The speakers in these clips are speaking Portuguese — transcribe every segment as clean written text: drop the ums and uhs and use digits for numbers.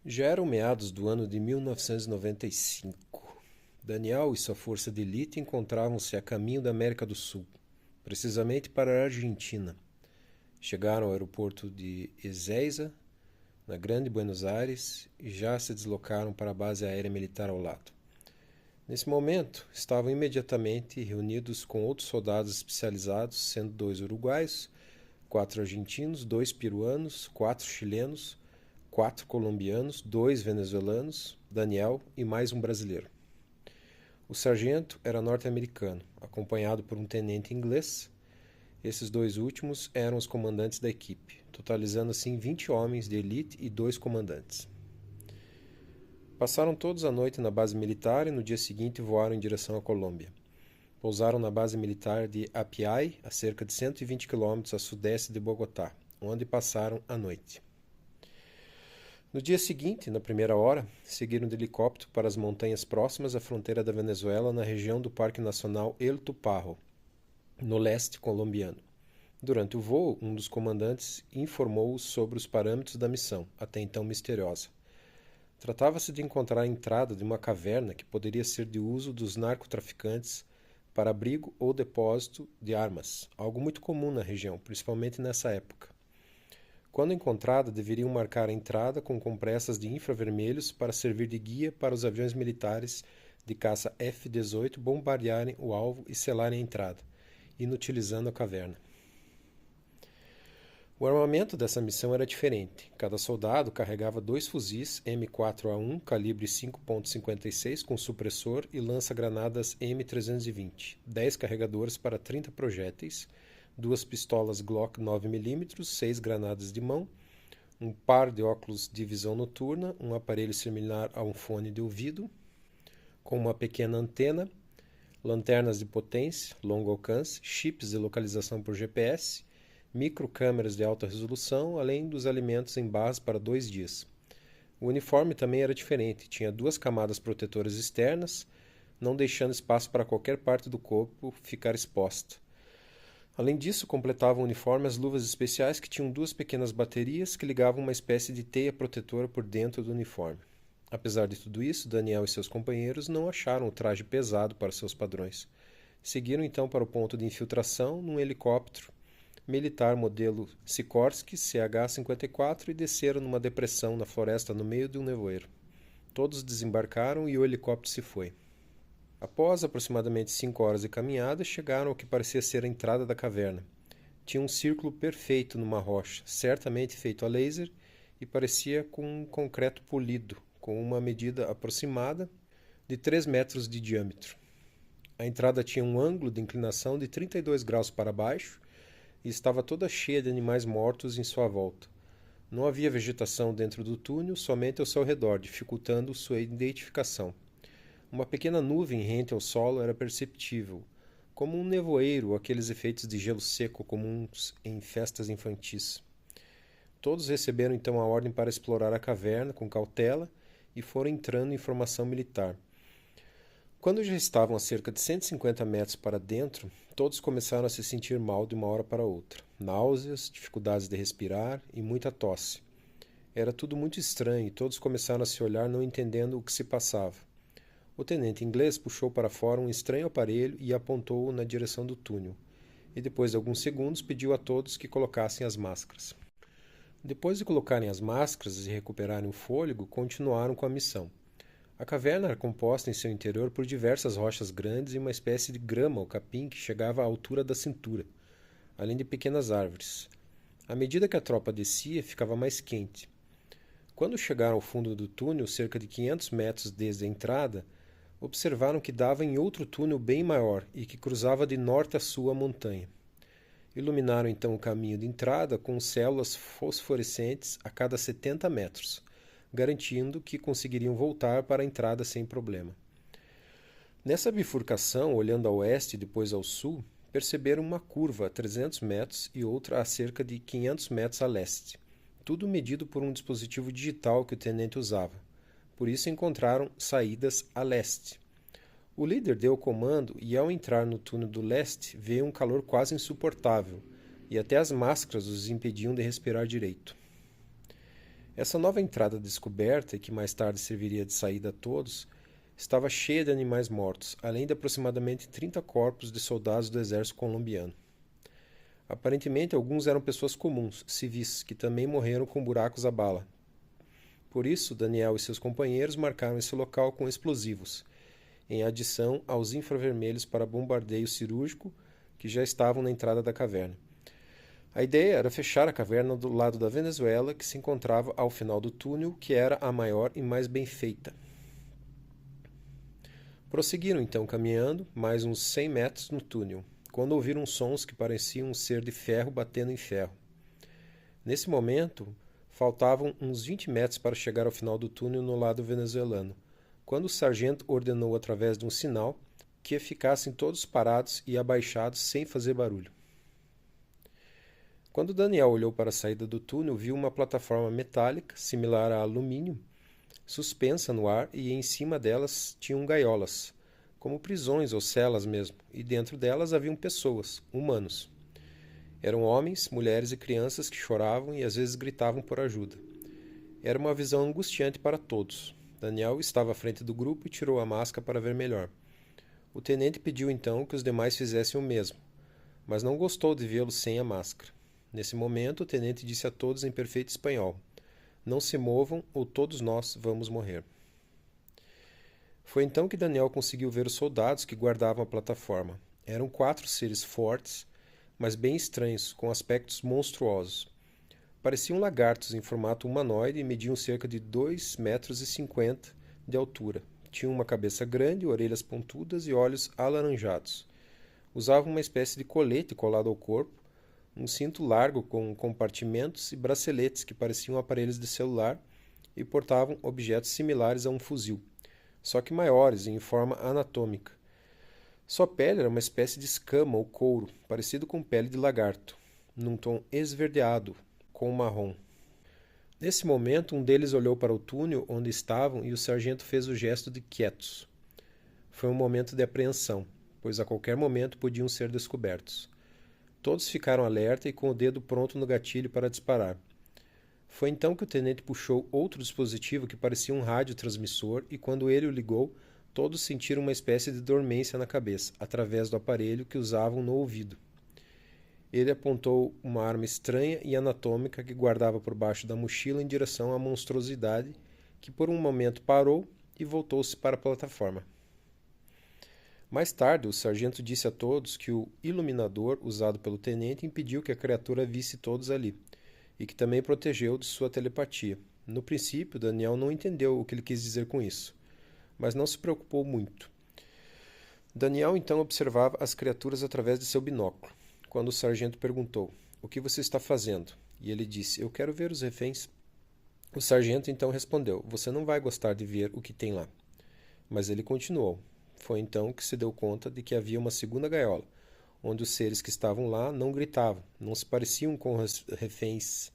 Já eram meados do ano de 1995. Daniel e sua força de elite encontravam-se a caminho da América do Sul, precisamente para a Argentina. Chegaram ao aeroporto de Ezeiza, na Grande Buenos Aires, e já se deslocaram para a base aérea militar ao lado. Nesse momento, estavam imediatamente reunidos com outros soldados especializados, sendo 2 uruguaios, 4 argentinos, 2 peruanos, 4 chilenos, 4 colombianos, 2 venezuelanos, Daniel e mais um brasileiro. O sargento era norte-americano, acompanhado por um tenente inglês. Esses 2 últimos eram os comandantes da equipe, totalizando assim 20 homens de elite e 2 comandantes. Passaram todos a noite na base militar e no dia seguinte voaram em direção à Colômbia. Pousaram na base militar de Apiay, a cerca de 120 km a sudeste de Bogotá, onde passaram a noite. No dia seguinte, na primeira hora, seguiram de helicóptero para as montanhas próximas à fronteira da Venezuela, na região do Parque Nacional El Tuparro, no leste colombiano. Durante o voo, um dos comandantes informou-os sobre os parâmetros da missão, até então misteriosa. Tratava-se de encontrar a entrada de uma caverna que poderia ser de uso dos narcotraficantes para abrigo ou depósito de armas, algo muito comum na região, principalmente nessa época. Quando encontrada, deveriam marcar a entrada com compressas de infravermelhos para servir de guia para os aviões militares de caça F-18 bombardearem o alvo e selarem a entrada, inutilizando a caverna. O armamento dessa missão era diferente. Cada soldado carregava 2 fuzis M4A1 calibre 5.56 com supressor e lança-granadas M320, 10 carregadores para 30 projéteis, 2 pistolas Glock 9mm, 6 granadas de mão, um par de óculos de visão noturna, um aparelho similar a um fone de ouvido, com uma pequena antena, lanternas de potência, longo alcance, chips de localização por GPS, microcâmeras de alta resolução, além dos alimentos em barras para 2 dias. O uniforme também era diferente, tinha 2 camadas protetoras externas, não deixando espaço para qualquer parte do corpo ficar exposta. Além disso, completavam o uniforme as luvas especiais que tinham 2 pequenas baterias que ligavam uma espécie de teia protetora por dentro do uniforme. Apesar de tudo isso, Daniel e seus companheiros não acharam o traje pesado para seus padrões. Seguiram então para o ponto de infiltração num helicóptero militar modelo Sikorsky CH-54 e desceram numa depressão na floresta no meio de um nevoeiro. Todos desembarcaram e o helicóptero se foi. Após aproximadamente 5 horas de caminhada, chegaram ao que parecia ser a entrada da caverna. Tinha um círculo perfeito numa rocha, certamente feito a laser, e parecia com um concreto polido, com uma medida aproximada de 3 metros de diâmetro. A entrada tinha um ângulo de inclinação de 32 graus para baixo e estava toda cheia de animais mortos em sua volta. Não havia vegetação dentro do túnel, somente ao seu redor, dificultando sua identificação. Uma pequena nuvem rente ao solo era perceptível, como um nevoeiro ou aqueles efeitos de gelo seco comuns em festas infantis. Todos receberam então a ordem para explorar a caverna com cautela e foram entrando em formação militar. Quando já estavam a cerca de 150 metros para dentro, todos começaram a se sentir mal de uma hora para outra. Náuseas, dificuldades de respirar e muita tosse. Era tudo muito estranho e todos começaram a se olhar não entendendo o que se passava. O tenente inglês puxou para fora um estranho aparelho e apontou-o na direção do túnel, e depois de alguns segundos pediu a todos que colocassem as máscaras. Depois de colocarem as máscaras e recuperarem o fôlego, continuaram com a missão. A caverna era composta em seu interior por diversas rochas grandes e uma espécie de grama ou capim que chegava à altura da cintura, além de pequenas árvores. À medida que a tropa descia, ficava mais quente. Quando chegaram ao fundo do túnel, cerca de 500 metros desde a entrada, observaram que dava em outro túnel bem maior e que cruzava de norte a sul a montanha. Iluminaram então o caminho de entrada com células fosforescentes a cada 70 metros, garantindo que conseguiriam voltar para a entrada sem problema. Nessa bifurcação, olhando a oeste e depois ao sul, perceberam uma curva a 300 metros e outra a cerca de 500 metros a leste, tudo medido por um dispositivo digital que o tenente usava. Por isso encontraram saídas a leste. O líder deu o comando e, ao entrar no túnel do leste, veio um calor quase insuportável, e até as máscaras os impediam de respirar direito. Essa nova entrada descoberta, e que mais tarde serviria de saída a todos, estava cheia de animais mortos, além de aproximadamente 30 corpos de soldados do exército colombiano. Aparentemente, alguns eram pessoas comuns, civis, que também morreram com buracos à bala. Por isso, Daniel e seus companheiros marcaram esse local com explosivos, em adição aos infravermelhos para bombardeio cirúrgico que já estavam na entrada da caverna. A ideia era fechar a caverna do lado da Venezuela, que se encontrava ao final do túnel, que era a maior e mais bem feita. Prosseguiram então caminhando mais uns 100 metros no túnel, quando ouviram sons que pareciam ser de ferro batendo em ferro. Nesse momento, faltavam uns 20 metros para chegar ao final do túnel no lado venezuelano, quando o sargento ordenou através de um sinal que ficassem todos parados e abaixados sem fazer barulho. Quando Daniel olhou para a saída do túnel, viu uma plataforma metálica, similar a alumínio, suspensa no ar, e em cima delas tinham gaiolas, como prisões ou celas mesmo, e dentro delas haviam pessoas, humanos. Eram homens, mulheres e crianças que choravam e às vezes gritavam por ajuda. Era uma visão angustiante para todos. Daniel estava à frente do grupo e tirou a máscara para ver melhor. O tenente pediu então que os demais fizessem o mesmo, mas não gostou de vê-lo sem a máscara. Nesse momento, o tenente disse a todos em perfeito espanhol: "Não se movam ou todos nós vamos morrer." Foi então que Daniel conseguiu ver os soldados que guardavam a plataforma. Eram 4 seres fortes, mas bem estranhos, com aspectos monstruosos. Pareciam lagartos em formato humanoide e mediam cerca de 2,50 metros de altura. Tinham uma cabeça grande, orelhas pontudas e olhos alaranjados. Usavam uma espécie de colete colado ao corpo, um cinto largo com compartimentos e braceletes que pareciam aparelhos de celular, e portavam objetos similares a um fuzil, só que maiores e em forma anatômica. Sua pele era uma espécie de escama ou couro, parecido com pele de lagarto, num tom esverdeado, com marrom. Nesse momento, um deles olhou para o túnel onde estavam e o sargento fez o gesto de quietos. Foi um momento de apreensão, pois a qualquer momento podiam ser descobertos. Todos ficaram alerta e com o dedo pronto no gatilho para disparar. Foi então que o tenente puxou outro dispositivo que parecia um radiotransmissor, e quando ele o ligou, todos sentiram uma espécie de dormência na cabeça, através do aparelho que usavam no ouvido. Ele apontou uma arma estranha e anatômica que guardava por baixo da mochila em direção à monstruosidade, que por um momento parou e voltou-se para a plataforma. Mais tarde, o sargento disse a todos que o iluminador usado pelo tenente impediu que a criatura visse todos ali, e que também protegeu de sua telepatia. No princípio, Daniel não entendeu o que ele quis dizer com isso, mas não se preocupou muito. Daniel então observava as criaturas através de seu binóculo, quando o sargento perguntou: "O que você está fazendo?" E ele disse: "Eu quero ver os reféns." O sargento então respondeu: "Você não vai gostar de ver o que tem lá." Mas ele continuou. Foi então que se deu conta de que havia uma segunda gaiola, onde os seres que estavam lá não gritavam, não se pareciam com os reféns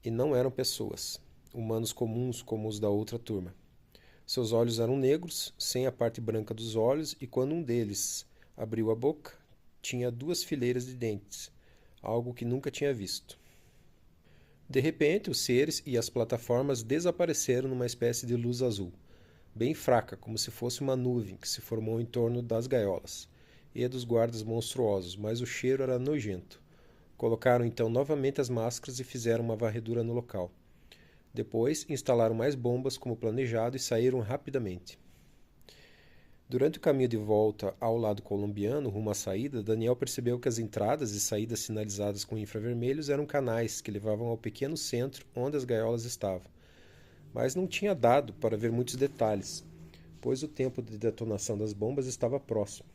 e não eram pessoas, humanos comuns como os da outra turma. Seus olhos eram negros, sem a parte branca dos olhos, e quando um deles abriu a boca, tinha 2 fileiras de dentes, algo que nunca tinha visto. De repente, os seres e as plataformas desapareceram numa espécie de luz azul, bem fraca, como se fosse uma nuvem que se formou em torno das gaiolas e dos guardas monstruosos, mas o cheiro era nojento. Colocaram então novamente as máscaras e fizeram uma varredura no local. Depois, instalaram mais bombas como planejado e saíram rapidamente. Durante o caminho de volta ao lado colombiano, rumo à saída, Daniel percebeu que as entradas e saídas sinalizadas com infravermelhos eram canais que levavam ao pequeno centro onde as gaiolas estavam. Mas não tinha dado para ver muitos detalhes, pois o tempo de detonação das bombas estava próximo.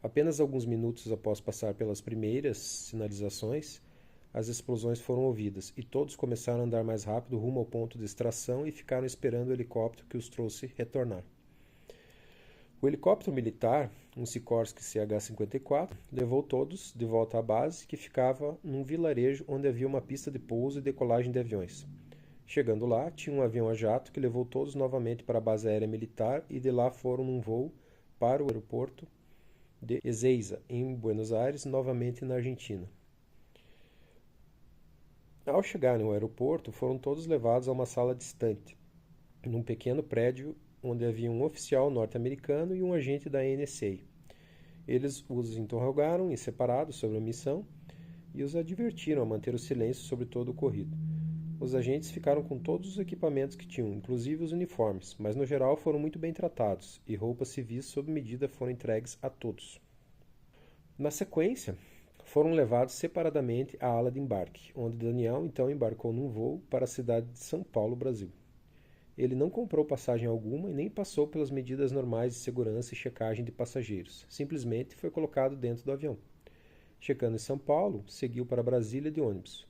Apenas alguns minutos após passar pelas primeiras sinalizações, as explosões foram ouvidas, e todos começaram a andar mais rápido rumo ao ponto de extração e ficaram esperando o helicóptero que os trouxe retornar. O helicóptero militar, um Sikorsky CH-54, levou todos de volta à base, que ficava num vilarejo onde havia uma pista de pouso e decolagem de aviões. Chegando lá, tinha um avião a jato que levou todos novamente para a base aérea militar, e de lá foram num voo para o aeroporto de Ezeiza, em Buenos Aires, novamente na Argentina. Ao chegarem ao aeroporto, foram todos levados a uma sala distante, num pequeno prédio onde havia um oficial norte-americano e um agente da NSA. Eles os interrogaram em separado sobre a missão e os advertiram a manter o silêncio sobre todo o ocorrido. Os agentes ficaram com todos os equipamentos que tinham, inclusive os uniformes, mas no geral foram muito bem tratados e roupas civis sob medida foram entregues a todos. Na sequência, foram levados separadamente à ala de embarque, onde Daniel então embarcou num voo para a cidade de São Paulo, Brasil. Ele não comprou passagem alguma e nem passou pelas medidas normais de segurança e checagem de passageiros. Simplesmente foi colocado dentro do avião. Chegando em São Paulo, seguiu para Brasília de ônibus.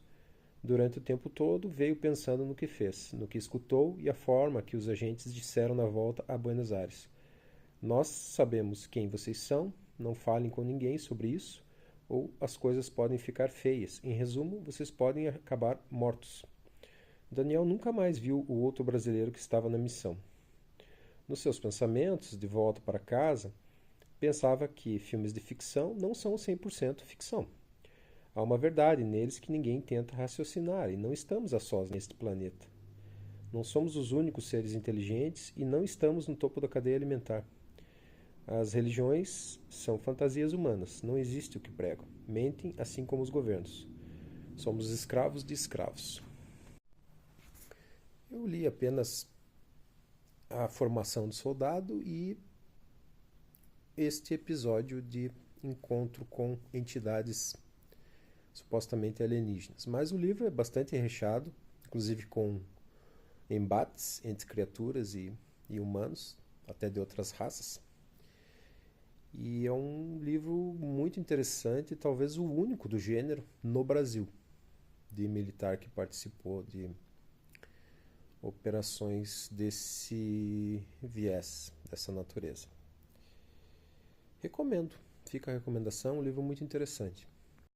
Durante o tempo todo, veio pensando no que fez, no que escutou e a forma que os agentes disseram na volta a Buenos Aires. Nós sabemos quem vocês são, não falem com ninguém sobre isso, ou as coisas podem ficar feias. Em resumo, vocês podem acabar mortos. Daniel nunca mais viu o outro brasileiro que estava na missão. Nos seus pensamentos, de volta para casa, pensava que filmes de ficção não são 100% ficção. Há uma verdade neles que ninguém tenta raciocinar e não estamos a sós neste planeta. Não somos os únicos seres inteligentes e não estamos no topo da cadeia alimentar. As religiões são fantasias humanas, não existe o que pregam. Mentem assim como os governos. Somos escravos de escravos. Eu li apenas a formação do soldado e este episódio de encontro com entidades supostamente alienígenas. Mas o livro é bastante recheado, inclusive com embates entre criaturas e humanos, até de outras raças. E é um livro muito interessante, talvez o único do gênero no Brasil, de militar que participou de operações desse viés, dessa natureza. Recomendo, fica a recomendação, um livro muito interessante.